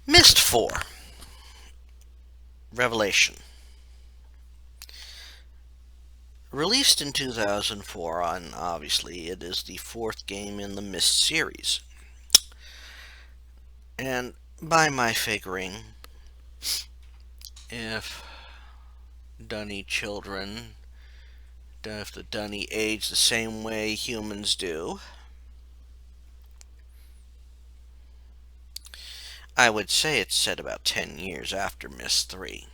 Myst 4 Revelation. Released in 2004, and obviously it is the fourth game in the Myst series. And by my figuring, if Dunny children, if the Dunny age the same way humans do, I would say it's set about 10 years after Myst 3.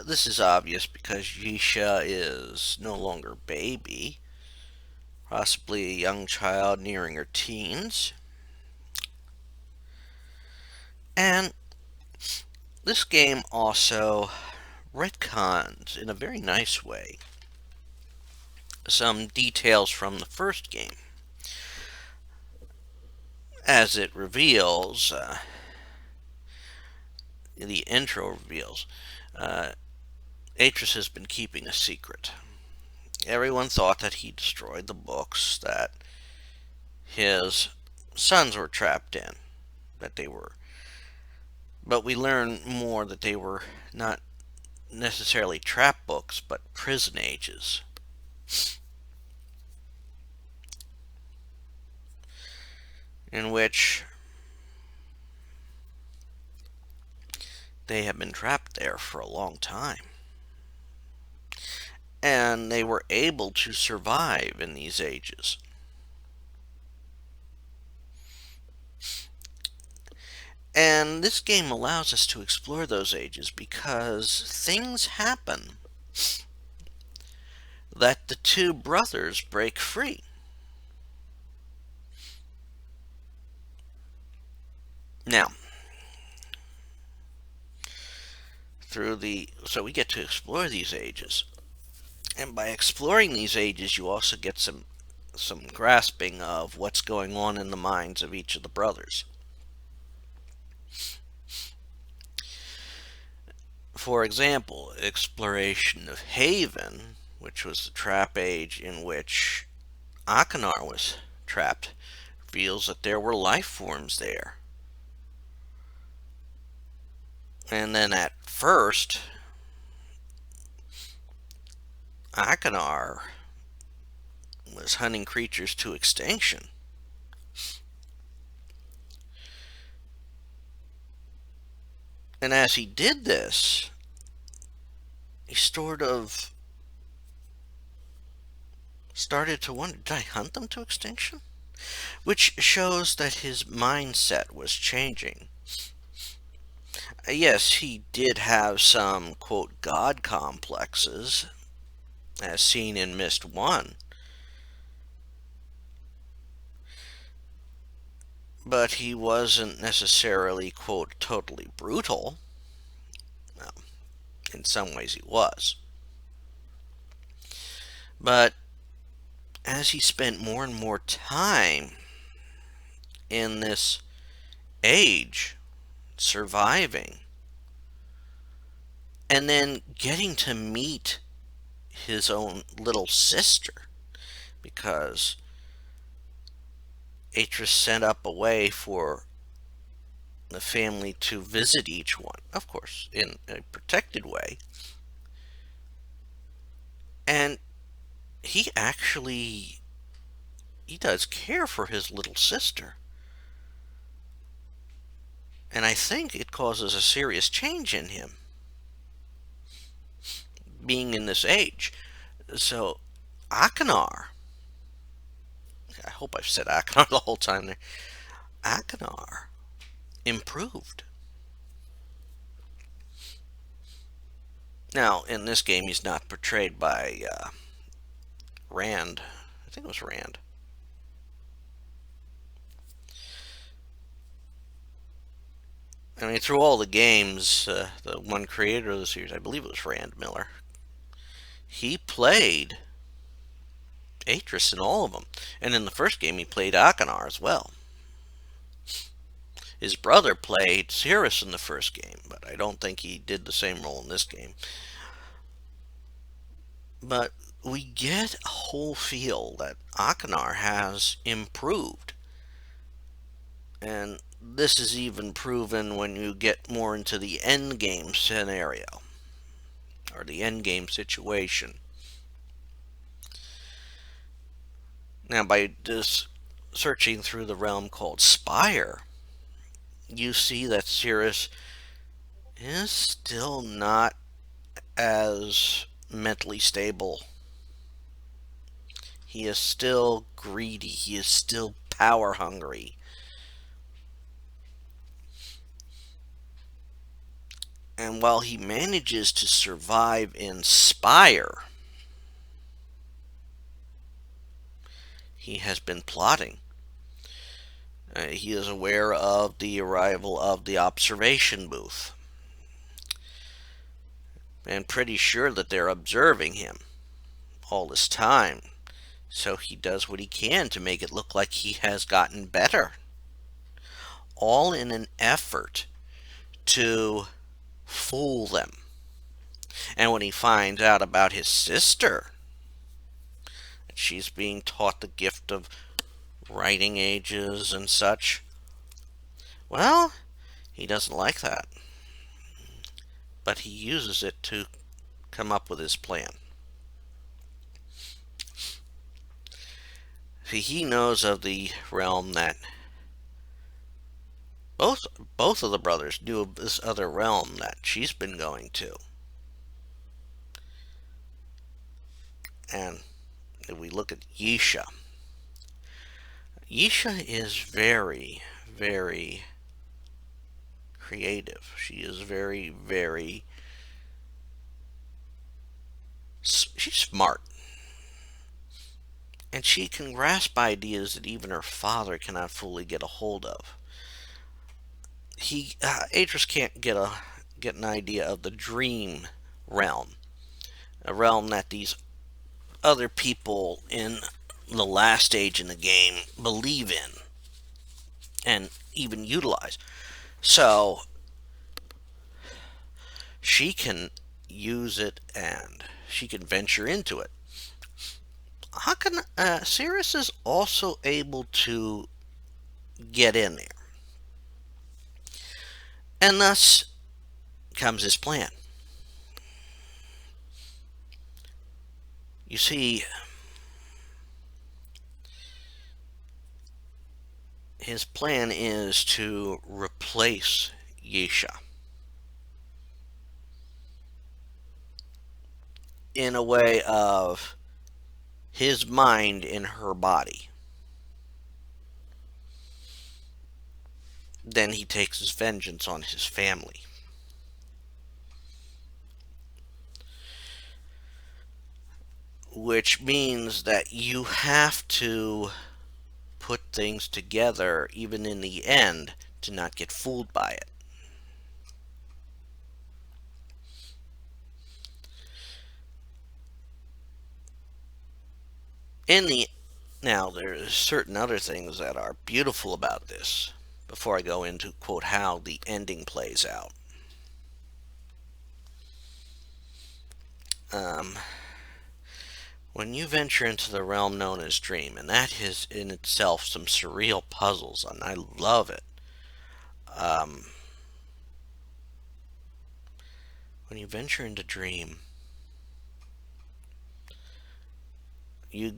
This is obvious because Yisha is no longer baby, possibly a young child nearing her teens. And this game also retcons, in a very nice way, some details from the first game. As it reveals, the intro reveals, Atreus has been keeping a secret. Everyone thought that he destroyed the books that his sons were trapped in, that they were. But we learn more that they were not necessarily trap books, but prison ages. In which they have been trapped there for a long time. And they were able to survive in these ages. And this game allows us to explore those ages because things happen that the two brothers break free. Now, so we get to explore these ages. And by exploring these ages, you also get some grasping of what's going on in the minds of each of the brothers. For example, exploration of Haven, which was the trap age in which Akinar was trapped, reveals that there were life forms there. And then at first, Akinar was hunting creatures to extinction. And as he did this, he sort of started to wonder, did I hunt them to extinction? Which shows that his mindset was changing. Yes, he did have some, quote, God complexes, as seen in Myst 1. But he wasn't necessarily, quote, totally brutal. Well, in some ways he was. But as he spent more and more time in this age, surviving, and then getting to meet his own little sister, because Atreus sent up a way for the family to visit each one, of course, in a protected way. And he does care for his little sister. And I think it causes a serious change in him, being in this age. So, Akinar, I hope I've said Akinar the whole time there, Akinar improved. Now, in this game, he's not portrayed by Rand. I think it was Rand. I mean, through all the games, the one creator of the series, I believe it was Rand Miller, he played Atreus in all of them. And in the first game, he played Akinar as well. His brother played Cirrus in the first game, but I don't think he did the same role in this game. But we get a whole feel that Akinar has improved. And this is even proven when you get more into the end game scenario, or the end game situation. Now, by just searching through the realm called Spire, you see that Cirrus is still not as mentally stable. He is still greedy. He is still power hungry. And while he manages to survive in Spire, he has been plotting. He is aware of the arrival of the observation booth, and pretty sure that they're observing him all this time. So he does what he can to make it look like he has gotten better, all in an effort to fool them. And when he finds out about his sister, that she's being taught the gift of writing ages and such, well, he doesn't like that. But he uses it to come up with his plan. See, he knows of the realm that both both of the brothers knew of this other realm that she's been going to. And if we look at Yisha, Yisha is very, very creative. She is very, very. She's smart. And she can grasp ideas that even her father cannot fully get a hold of. Atris can't get an idea of the dream realm, a realm that these other people in the last stage in the game believe in and even utilize. So she can use it and she can venture into it. How can Cirrus is also able to get in there, and thus comes his plan. You see, his plan is to replace Yisha in a way of his mind in her body. Then he takes his vengeance on his family. Which means that you have to put things together, even in the end, to not get fooled by it. In the Now, there's certain other things that are beautiful about this before I go into, quote, how the ending plays out. When you venture into the realm known as Dream, and that is in itself some surreal puzzles, and I love it. When you venture into Dream, you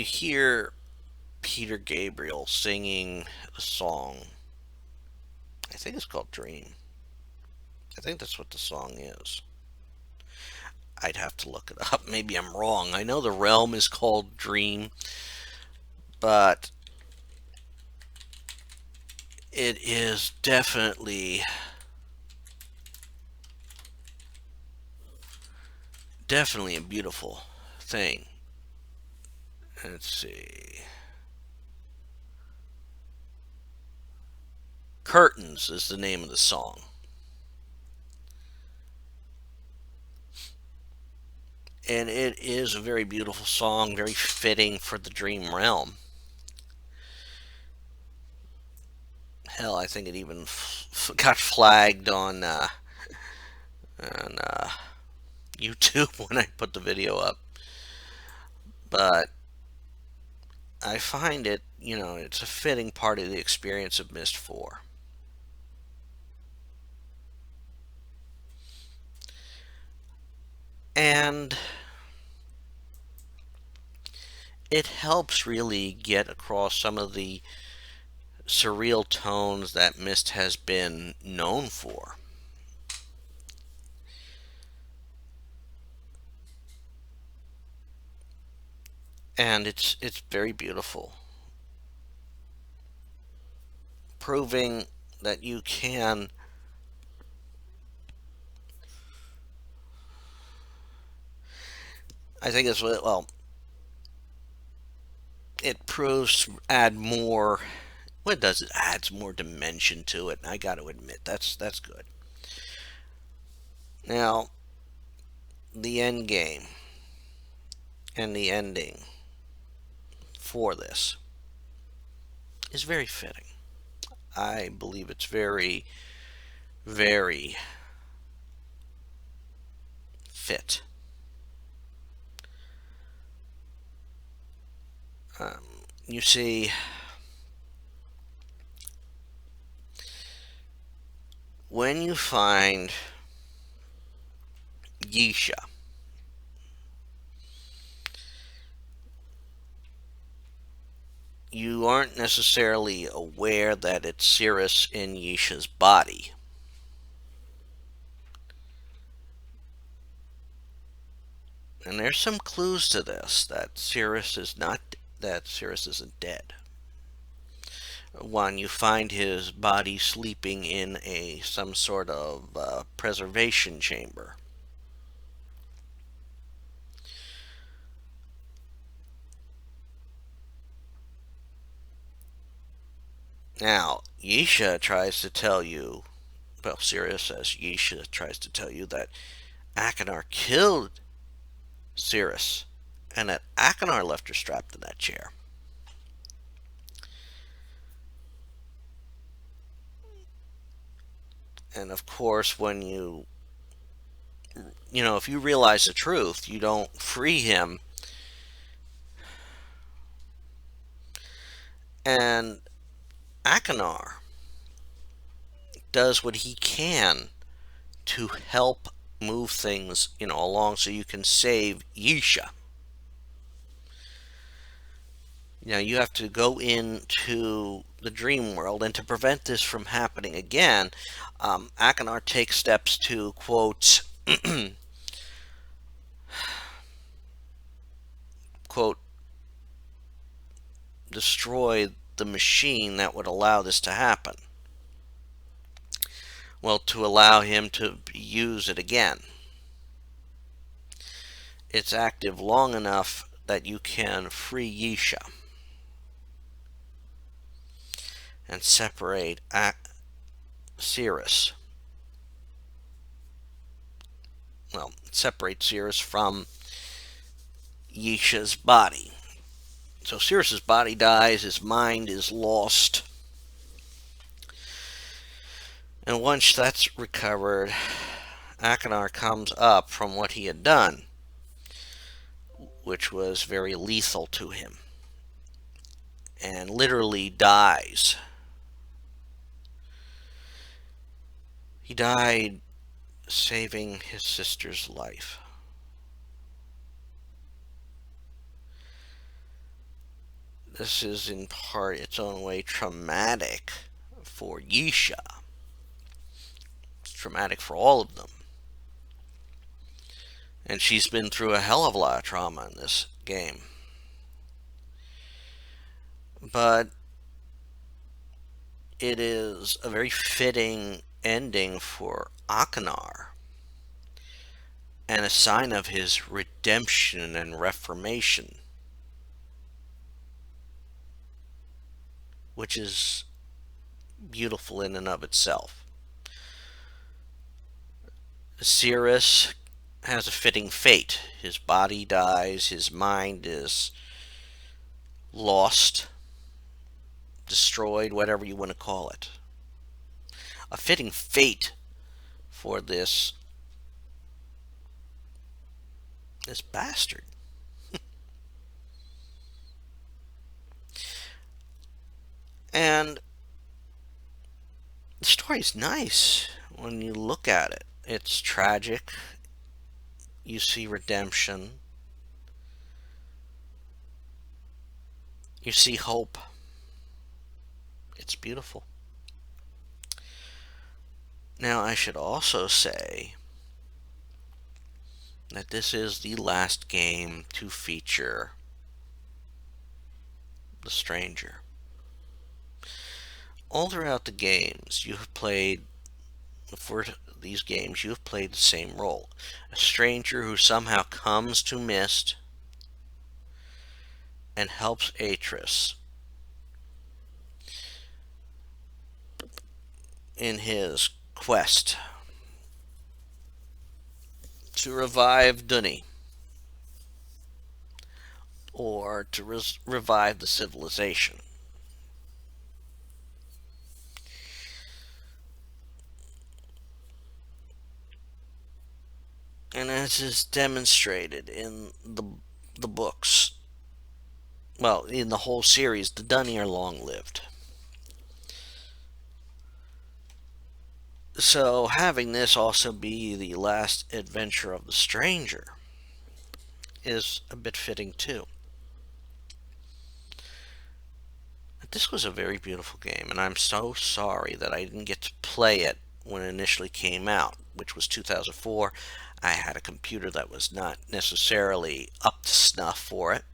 hear Peter Gabriel singing a song. I think it's called Dream. I think that's what the song is. I'd have to look it up. Maybe I'm wrong. I know the realm is called Dream, but it is definitely a beautiful thing. Let's see. Curtains is the name of the song. And it is a very beautiful song, very fitting for the Dream Realm. Hell, I think it even got flagged on YouTube when I put the video up. But I find it, it's a fitting part of the experience of Myst 4. And it helps really get across some of the surreal tones that Myst has been known for. And it's very beautiful, proving that you can. I think it's, well, it proves add more. What does it adds more dimension to it? I got to admit that's good. Now, the end game and the ending for this is very fitting. I believe it's very, very fit. You see, when you find Yisha, you aren't necessarily aware that it's Cirrus in Yisha's body. And there's some clues to this that Cirrus isn't dead. One, you find his body sleeping in some sort of preservation chamber. Now, Yisha tries to tell you, well, Sirius says Yisha tries to tell you that Akinar killed Cirrus and that Akinar left her strapped in that chair. And of course, when if you realize the truth, you don't free him. And Akinar does what he can to help move things, along so you can save Yisha. You have to go into the dream world, and to prevent this from happening again, Akinar takes steps to, quote, quote, destroy the machine that would allow this to happen. Well, to allow him to use it again. It's active long enough that you can free Yisha and separate Cirrus. Well, separate Cirrus from Yisha's body. So Cirrus's body dies, his mind is lost. And once that's recovered, Akinar comes up from what he had done, which was very lethal to him, and literally dies. He died saving his sister's life. This is in part its own way traumatic for Yisha. It's traumatic for all of them. And she's been through a hell of a lot of trauma in this game. But it is a very fitting ending for Akinar, and a sign of his redemption and reformation, which is beautiful in and of itself. Cirrus has a fitting fate. His body dies, his mind is lost, destroyed, whatever you want to call it. A fitting fate for this bastard. And the story's nice when you look at it. It's tragic. You see redemption. You see hope. It's beautiful. Now, I should also say that this is the last game to feature the stranger. All throughout the games, you have played, for these games, you have played the same role. A stranger who somehow comes to Myst and helps Atris in his quest to revive Dunny, or to revive the civilization. And as is demonstrated in the books, well, in the whole series, the Dunny are long-lived. So having this also be the last adventure of the stranger is a bit fitting too. This was a very beautiful game, and I'm so sorry that I didn't get to play it when it initially came out, which was 2004. I had a computer that was not necessarily up to snuff for it.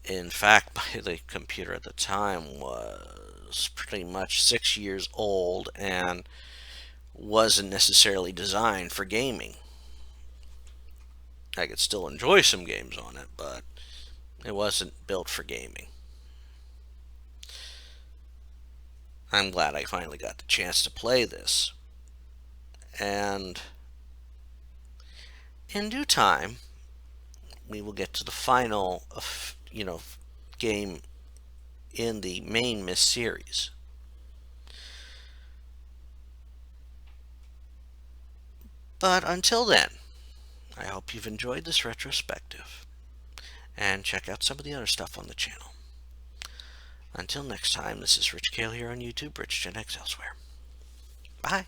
In fact, the computer at the time was pretty much 6 years old and wasn't necessarily designed for gaming. I could still enjoy some games on it, but it wasn't built for gaming. I'm glad I finally got the chance to play this. And in due time, we will get to the final, game in the main Myst series. But until then, I hope you've enjoyed this retrospective, and check out some of the other stuff on the channel. Until next time, this is Rich Kale here on YouTube, Rich Gen X elsewhere. Bye.